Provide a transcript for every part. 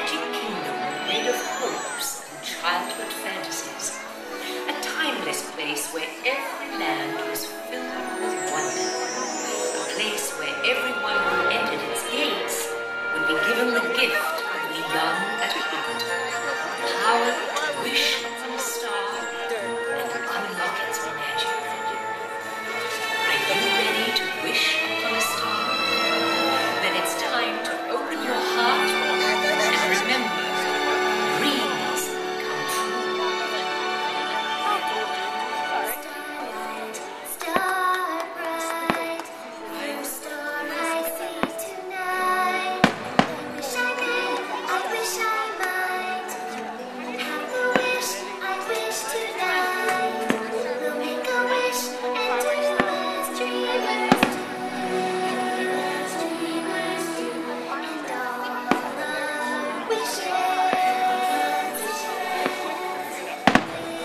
magic kingdom made of hopes and childhood fantasies. A timeless place where every land was filled with wonder. A place where everyone who entered its gates would be given the gift of the young at heart. Power to wish from a star and unlock its magic. Are you ready to wish upon a star? Then it's time to open your heart and remember, dreams come true. Star bright, first star I see tonight. I wish I might have the wish I wish tonight. We'll make a wish and do as dreamers do, and all our wishes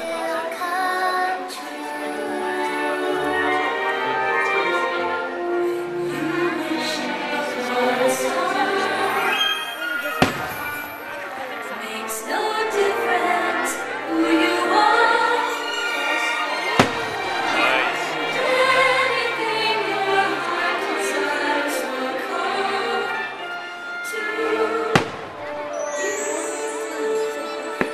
will come true. Makes no difference who you are. Anything your heart desires will come true.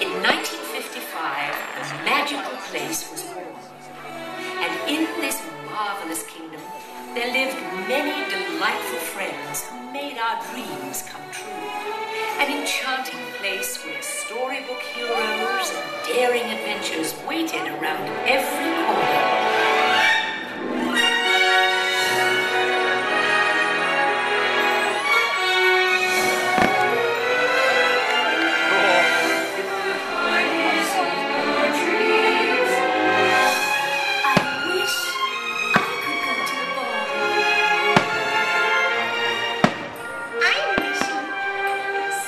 In 1955, a magical place was born. And in this marvelous kingdom, there lived many delightful friends who made our dreams come true. An enchanting place where storybook heroes and daring adventures waited around every corner. I wish I could go to the ball. I'm wishing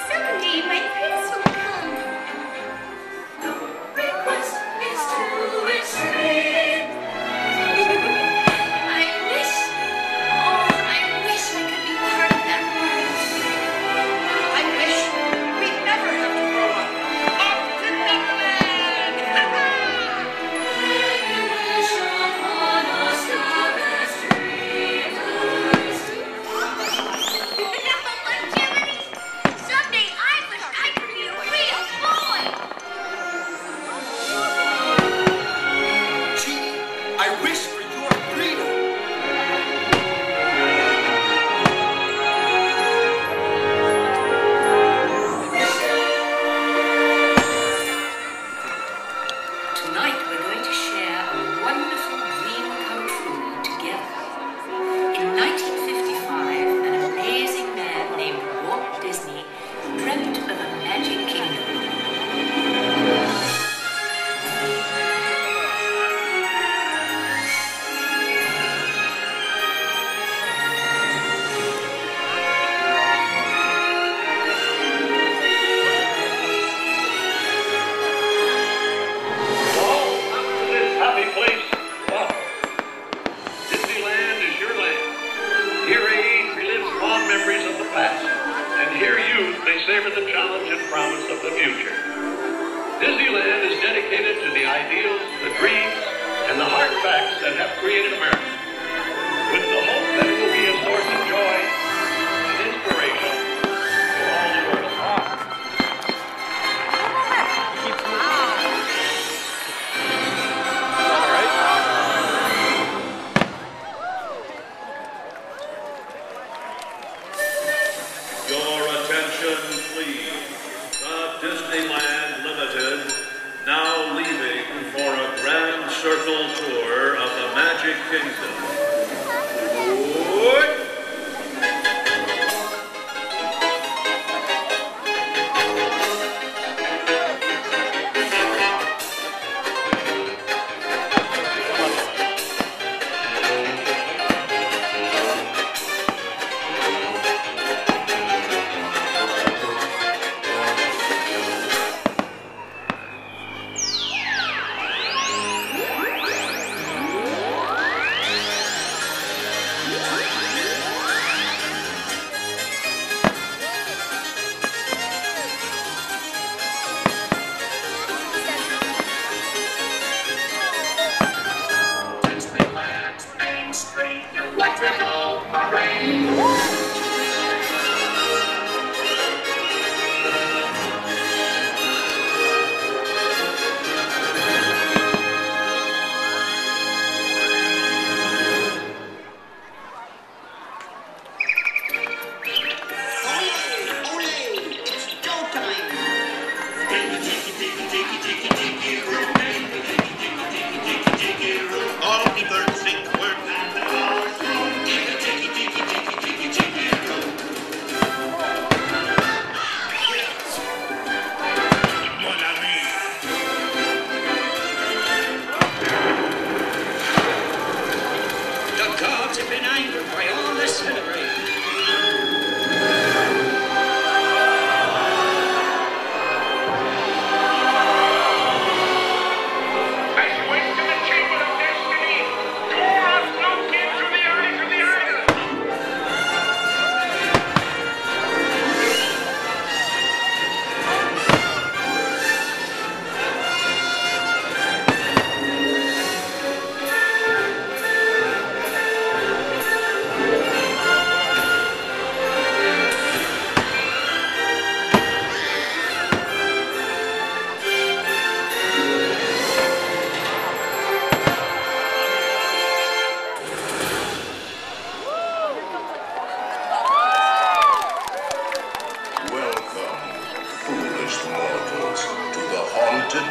someday my prince will come. The request is to explain. I wish, oh, I wish I could be part of that world. I wish we'd never have to grow up. Up to Neverland! Wish upon a star as dreamers do. Jiminy, someday I wish I could be a real boy. Genie, I wish for your freedom. Tonight we're going to share a wonderful dream come true together. In 1955, an amazing man named Walt Disney dreamt of a magic kingdom. All come to this happy place. Welcome. Disneyland is your land. Here age relives fond memories of the past, and here youth may savor the challenge and promise of the future. Disneyland is dedicated to the ideals, the dreams, and the hard facts that have created America, with the hope that it will be a source of joy and inspiration to all who are smart. Your attention, please. The Disneyland Limited now leaving for a grand circle tour of the Magic Kingdom. Good. All people think we're at the heart. Mon ami. The gods have been angered by all this celebrating. As you enter the chamber of destiny, Dora look into the eyes of the idol. Welcome, foolish mortals, to the haunted